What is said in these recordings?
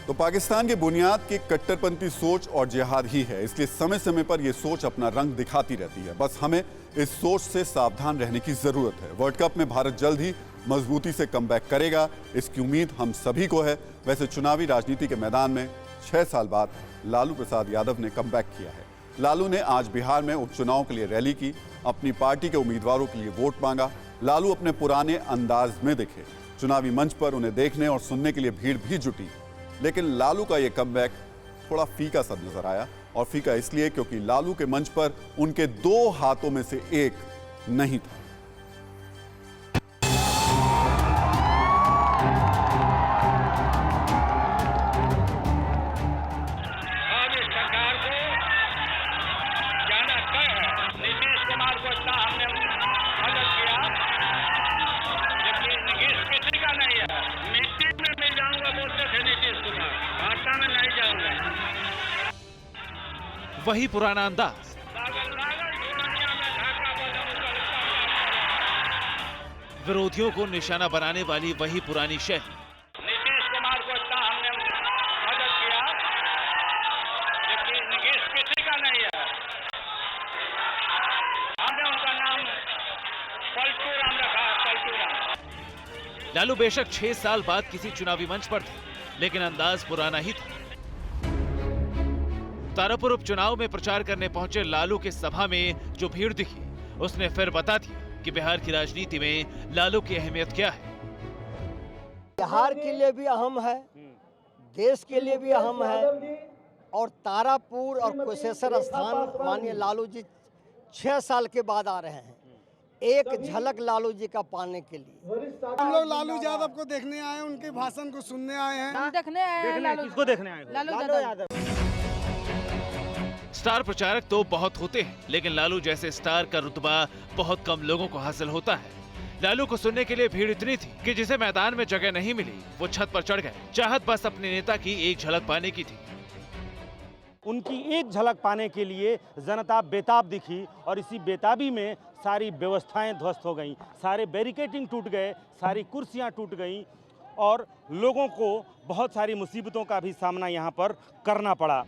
तो पाकिस्तान की बुनियाद की कट्टरपंथी सोच और जिहाद ही है, इसलिए समय समय पर यह सोच अपना रंग दिखाती रहती है। बस हमें इस सोच से सावधान रहने की जरूरत है। वर्ल्ड कप में भारत जल्द ही मजबूती से कमबैक करेगा, इसकी उम्मीद हम सभी को है। वैसे चुनावी राजनीति के मैदान में 6 साल बाद लालू प्रसाद यादव ने कमबैक किया है। लालू ने आज बिहार में उपचुनाव के लिए रैली की, अपनी पार्टी के उम्मीदवारों के लिए वोट मांगा। लालू अपने पुराने अंदाज में दिखे, चुनावी मंच पर उन्हें देखने और सुनने के लिए भीड़ भी जुटी। लेकिन लालू का यह कमबैक थोड़ा फीका सा नजर आया, और फीका इसलिए क्योंकि लालू के मंच पर उनके 2 हाथों में से एक नहीं था। वही पुराना अंदाज, विरोधियों को निशाना बनाने वाली वही पुरानी शैली। नीतीश कुमार को इतना हमने मदद किया, लेकिन नीतीश किसी का नहीं है। हमने उनका नाम पलटू राम रखा, पलटू राम। लालू बेशक 6 साल बाद किसी चुनावी मंच पर थे, लेकिन अंदाज पुराना ही था। तारापुर उपचुनाव में प्रचार करने पहुंचे लालू के सभा में जो भीड़ दिखी, उसने फिर बता दिया कि बिहार की राजनीति में लालू की अहमियत क्या है। बिहार के लिए भी अहम है, देश के लिए भी अहम है, और तारापुर और कुशेश्वर स्थान माननीय लालू जी 6 साल के बाद आ रहे हैं, एक झलक लालू जी का पाने के लिए। हम लोग लालू यादव को देखने आए हैं, उनके भाषण को सुनने आए हैं। देखने आए हैं। किसको देखने आए हैं? लालू यादव। स्टार प्रचारक तो बहुत होते हैं, लेकिन लालू जैसे स्टार का रुतबा बहुत कम लोगों को हासिल होता है। लालू को सुनने के लिए भीड़ इतनी थी कि जिसे मैदान में जगह नहीं मिली, वो छत पर चढ़ गए। चाहत बस अपने नेता की एक झलक पाने की थी। उनकी एक झलक पाने के लिए जनता बेताब दिखी, और इसी बेताबी में सारी व्यवस्थाएं ध्वस्त हो गईं, सारे बैरिकेडिंग टूट गए, सारी कुर्सियां टूट गईं, और लोगों को बहुत सारी मुसीबतों का भी सामना यहाँ पर करना पड़ा।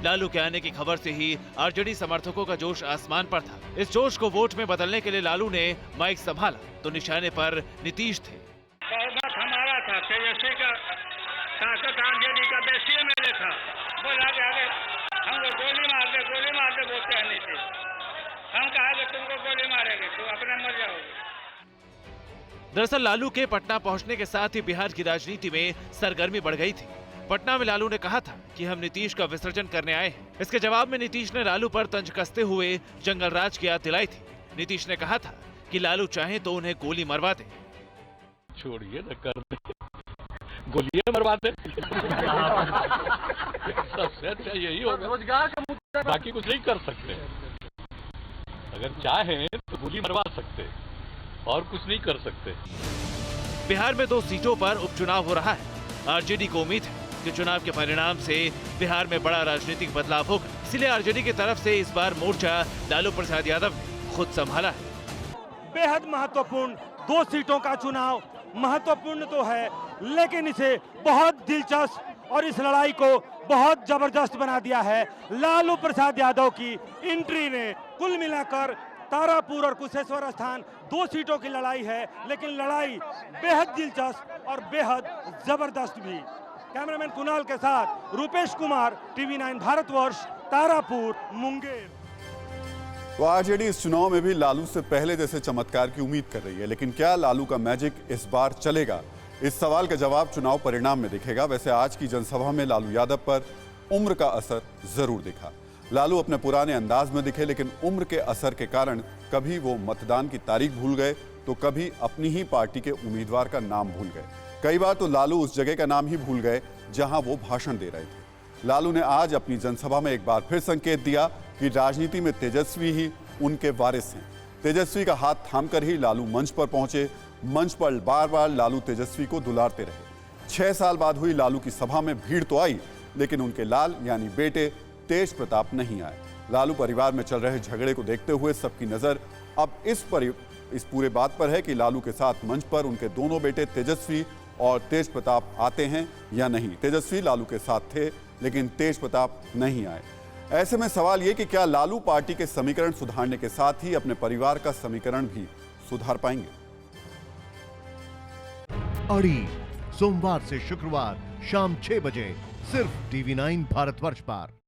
लालू के आने की खबर से ही आरजेडी समर्थकों का जोश आसमान पर था। इस जोश को वोट में बदलने के लिए लालू ने माइक संभाला तो निशाने पर नीतीश थे। बहुमत हमारा था, तेजस्वी का ताकत आरजेडी का बेसिए में था। बोला कि आगे हमको गोली मार दे बोलते हैं नीतीश। हम कहा कि तुमको गोली मारेंगे, तुम अपने मर जाओगे। दरअसल लालू के पटना पहुंचने के साथ ही बिहार की राजनीति में सरगर्मी बढ़ गई थी। पटना में लालू ने कहा था कि हम नीतीश का विसर्जन करने आए हैं। इसके जवाब में नीतीश ने लालू पर तंज कसते हुए जंगल राज की याद दिलाई थी। नीतीश ने कहा था कि लालू चाहे तो उन्हें गोली मरवा दे। छोड़िए न, कर दे, गोलियां मरवा दे। सबसे अच्छा यही होगा, रोजगार का मुद्दा, बाकी कुछ नहीं कर सकते। अगर चाहें तो गोली मरवा सकते, और कुछ नहीं कर सकते। बिहार में 2 सीटों पर उपचुनाव हो रहा है। आरजेडी को उम्मीद है कि चुनाव के परिणाम से बिहार में बड़ा राजनीतिक बदलाव होगा, इसलिए आरजेडी की तरफ से इस बार मोर्चा लालू प्रसाद यादव ने खुद संभाला है। बेहद महत्वपूर्ण 2 सीटों का चुनाव महत्वपूर्ण तो है, लेकिन इसे बहुत दिलचस्प और इस लड़ाई को बहुत जबरदस्त बना दिया है लालू प्रसाद यादव की एंट्री ने। कुल मिलाकर तारापुर और कुशेश्वर स्थान 2 सीटों की लड़ाई है, लेकिन लड़ाई बेहद दिलचस्प और बेहद जबरदस्त भी। कैमरामैन कुणाल के साथ रूपेश कुमार, TV9 भारतवर्ष, तारापुर, मुंगेर। तो आरजेडी इस चुनाव में भी लालू से पहले जैसे चमत्कार की उम्मीद कर रही है, लेकिन क्या लालू का मैजिक इस बार चलेगा? इस सवाल का जवाब चुनाव परिणाम में दिखेगा। वैसे आज की जनसभा में लालू यादव पर उम्र का असर जरूर दिखा। लालू अपने पुराने अंदाज में दिखे, लेकिन उम्र के असर के कारण कभी वो मतदान की तारीख भूल गए तो कभी अपनी ही पार्टी के उम्मीदवार का नाम भूल गए। कई बार तो लालू उस जगह का नाम ही भूल गए जहां वो भाषण दे रहे थे। लालू ने आज अपनी जनसभा में एक बार फिर संकेत दिया कि राजनीति में तेजस्वी ही उनके वारिस हैं। तेजस्वी का हाथ थामकर ही लालू मंच पर पहुंचे। मंच पर बार बार लालू तेजस्वी को दुलारते रहे। 6 साल बाद हुई लालू की सभा में भीड़ तो आई, लेकिन उनके लाल यानी बेटे तेज प्रताप नहीं आए। लालू परिवार में चल रहे झगड़े को देखते हुए सबकी नजर अब इस पूरे बात पर है कि लालू के साथ मंच पर उनके दोनों बेटे तेजस्वी और तेज प्रताप आते हैं या नहीं। तेजस्वी लालू के साथ थे लेकिन तेज प्रताप नहीं आए। ऐसे में सवाल ये कि क्या लालू पार्टी के समीकरण सुधारने के साथ ही अपने परिवार का समीकरण भी सुधार पाएंगे? अड़ी सोमवार से शुक्रवार शाम 6 बजे सिर्फ TV9 भारतवर्ष पर।